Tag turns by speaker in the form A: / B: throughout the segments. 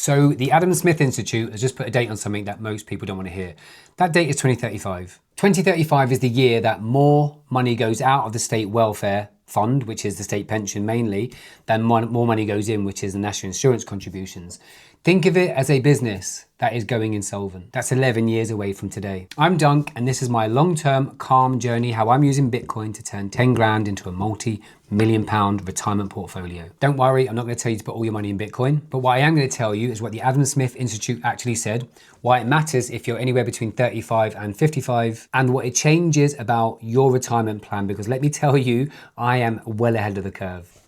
A: So the Adam Smith Institute has just put a date on something that most people don't want to hear. That date is 2035. 2035 is the year that more money goes out of the state welfare fund, which is the state pension mainly, than more money goes in, which is the national insurance contributions. Think of it as a business that is going insolvent. That's 11 years away from today. I'm Dunk, and this is my long-term calm journey, how I'm using Bitcoin to turn 10 grand into a multi-million-pound retirement portfolio. Don't worry, I'm not going to tell you to put all your money in Bitcoin, but what I am going to tell you is what the Adam Smith Institute actually said, why it matters if you're anywhere between 35 and 55, and what it changes about your retirement plan, because let me tell you, I am well ahead of the curve.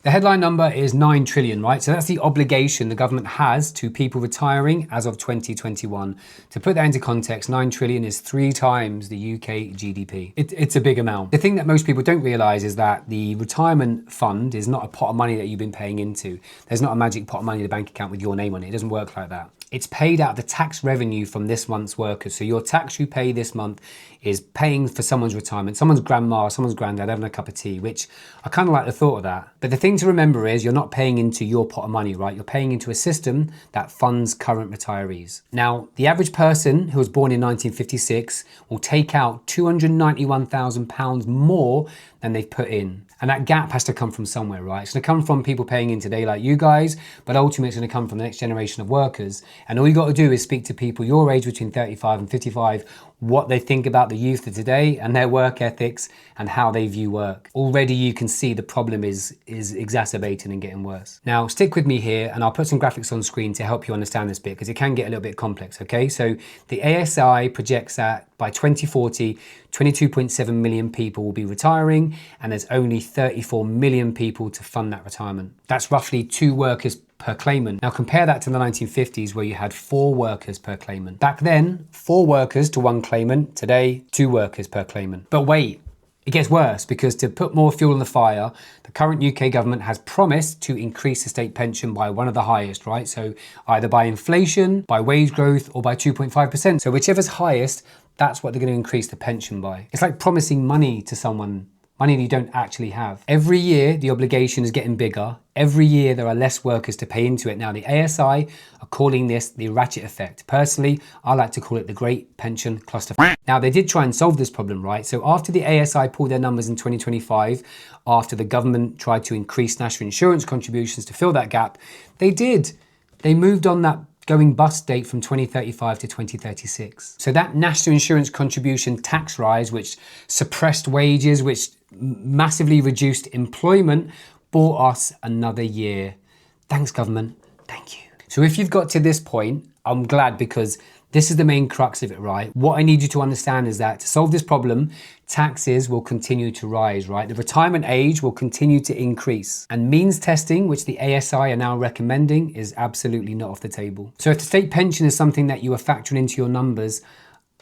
A: The headline number is 9 trillion, right? So that's the obligation the government has to people retiring as of 2021. To put that into context, 9 trillion is 3 times the UK GDP. It's a big amount. The thing that most people don't realize is that the retirement fund is not a pot of money that you've been paying into. There's not a magic pot of money in the bank account with your name on it. It doesn't work like that. It's paid out of the tax revenue from this month's workers. So your tax you pay this month is paying for someone's retirement, someone's grandma, someone's granddad having a cup of tea, which I kind of like the thought of that. But the thing to remember is you're not paying into your pot of money, right? You're paying into a system that funds current retirees. Now, the average person who was born in 1956 will take out £291,000 more than they've put in. And that gap has to come from somewhere, right? It's gonna come from people paying in today like you guys, but ultimately it's gonna come from the next generation of workers. And all you gotta do is speak to people your age between 35 and 55, what they think about the youth of today and their work ethics and how they view work. Already you can see the problem is exacerbating and getting worse. Now, stick with me here and I'll put some graphics on screen to help you understand this bit because it can get a little bit complex, okay? So the ASI projects that by 2040, 22.7 million people will be retiring and there's only 34 million people to fund that retirement. That's roughly 2 workers per claimant. Now compare that to the 1950s where you had 4 workers per claimant. Back then, 4 workers to 1 claimant. Today, 2 workers per claimant. But wait, it gets worse because to put more fuel on the fire, the current UK government has promised to increase the state pension by one of the highest, right? So either by inflation, by wage growth, or by 2.5%. So whichever's highest, that's what they're going to increase the pension by. It's like promising money to someone, money that you don't actually have. Every year, the obligation is getting bigger. Every year, there are less workers to pay into it. Now, the ASI are calling this the ratchet effect. Personally, I like to call it the Great Pension Cluster. Now, they did try and solve this problem, right? So after the ASI pulled their numbers in 2025, after the government tried to increase national insurance contributions to fill that gap, they did. They moved on that going bust date from 2035 to 2036. So that national insurance contribution tax rise, which suppressed wages, which massively reduced employment, bought us another year. Thanks, government. Thank you. So if you've got to this point, I'm glad because this is the main crux of it, right? What I need you to understand is that to solve this problem, taxes will continue to rise, right? The retirement age will continue to increase. And means testing, which the ASI are now recommending, is absolutely not off the table. So if the state pension is something that you are factoring into your numbers,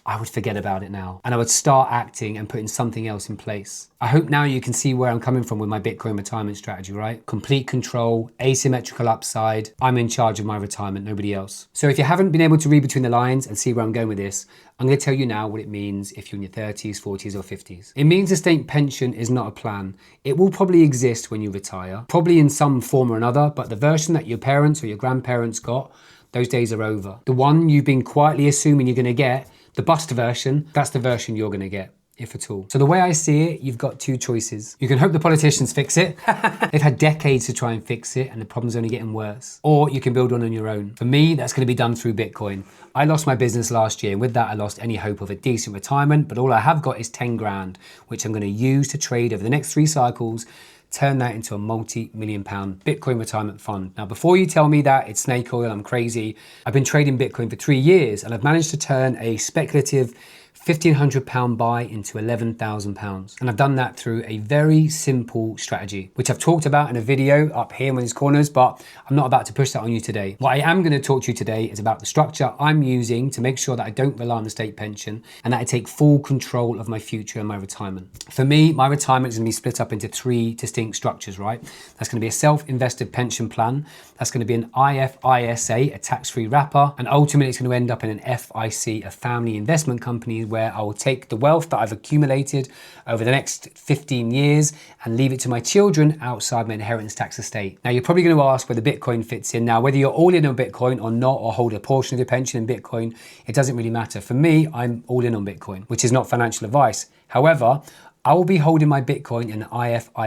A: I would forget about it now. And I would start acting and putting something else in place. I hope now you can see where I'm coming from with my Bitcoin retirement strategy, right? Complete control, asymmetrical upside. I'm in charge of my retirement, nobody else. So if you haven't been able to read between the lines and see where I'm going with this, I'm going to tell you now what it means if you're in your 30s, 40s or 50s. It means the state pension is not a plan. It will probably exist when you retire, probably in some form or another, but the version that your parents or your grandparents got, those days are over. The one you've been quietly assuming you're going to get, the bust version, that's the version you're going to get, if at all. So the way I see it, you've got 2 choices. You can hope the politicians fix it. They've had decades to try and fix it and the problem's only getting worse. Or you can build one on your own. For me, that's going to be done through Bitcoin. I lost my business last year and with that I lost any hope of a decent retirement, but all I have got is 10 grand, which I'm going to use to trade over the next 3 cycles, turn that into a multi-million-pound Bitcoin retirement fund. Now, before you tell me that it's snake oil, I'm crazy, I've been trading Bitcoin for 3 years and I've managed to turn a speculative £1,500 buy into £11,000. And I've done that through a very simple strategy, which I've talked about in a video up here in these corners, but I'm not about to push that on you today. What I am going to talk to you today is about the structure I'm using to make sure that I don't rely on the state pension and that I take full control of my future and my retirement. For me, my retirement is going to be split up into 3 distinct structures, right? That's going to be a self-invested pension plan. That's going to be an IFISA, a tax-free wrapper. And ultimately, it's going to end up in an FIC, a family investment company, where where I will take the wealth that I've accumulated over the next 15 years and leave it to my children outside my inheritance tax estate. Now, you're probably going to ask where the Bitcoin fits in. Now, whether you're all in on Bitcoin or not, or hold a portion of your pension in Bitcoin, it doesn't really matter. For me, I'm all in on Bitcoin, which is not financial advice. However, I will be holding my Bitcoin in an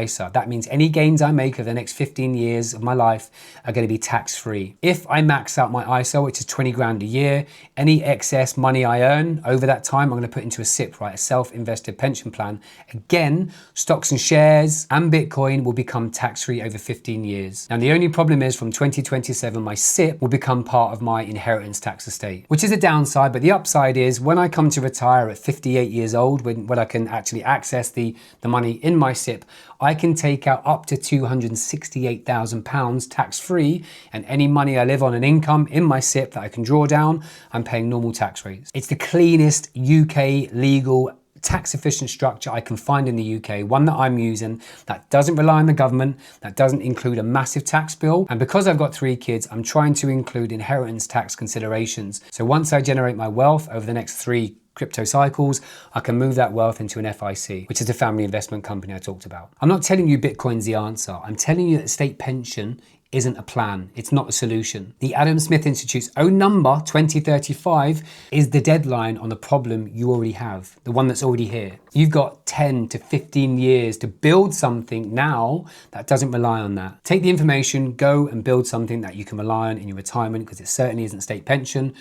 A: ISA. That means any gains I make over the next 15 years of my life are going to be tax-free. If I max out my ISA, which is 20 grand a year, any excess money I earn over that time, I'm going to put into a SIP, right? A self-invested pension plan. Again, stocks and shares and Bitcoin will become tax-free over 15 years. Now, the only problem is from 2027, my SIP will become part of my inheritance tax estate, which is a downside, but the upside is when I come to retire at 58 years old, when I can actually access the money in my SIP, I can take out up to £268,000 tax-free, and any money I live on an income in my SIP that I can draw down, I'm paying normal tax rates. It's the cleanest UK legal tax efficient structure I can find in the UK, one that I'm using that doesn't rely on the government, that doesn't include a massive tax bill. And because I've got 3 kids, I'm trying to include inheritance tax considerations. So once I generate my wealth over the next 3 crypto cycles, I can move that wealth into an FIC, which is a family investment company I talked about. I'm not telling you Bitcoin's the answer. I'm telling you that state pension isn't a plan. It's not a solution. The Adam Smith Institute's own number, 2035, is the deadline on the problem you already have, the one that's already here. You've got 10 to 15 years to build something now that doesn't rely on that. Take the information, go and build something that you can rely on in your retirement, because it certainly isn't state pension.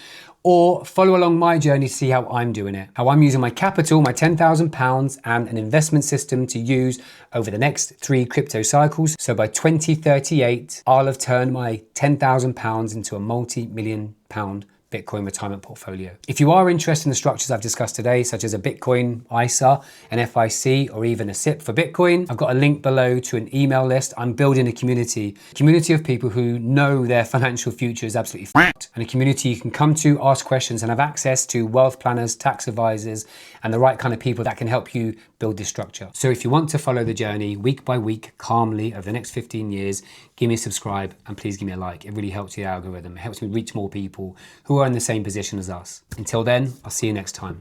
A: Or follow along my journey to see how I'm doing it, how I'm using my capital, my £10,000 and an investment system to use over the next 3 crypto cycles. So by 2038, I'll have turned my £10,000 into a multi-million pound Bitcoin retirement portfolio. If you are interested in the structures I've discussed today, such as a Bitcoin ISA, an FIC, or even a SIP for Bitcoin, I've got a link below to an email list. I'm building a community of people who know their financial future is absolutely f***ed, and a community you can come to, ask questions, and have access to wealth planners, tax advisors, and the right kind of people that can help you build this structure. So if you want to follow the journey week by week, calmly over the next 15 years, give me a subscribe and please give me a like. It really helps the algorithm. It helps me reach more people who are in the same position as us. Until then, I'll see you next time.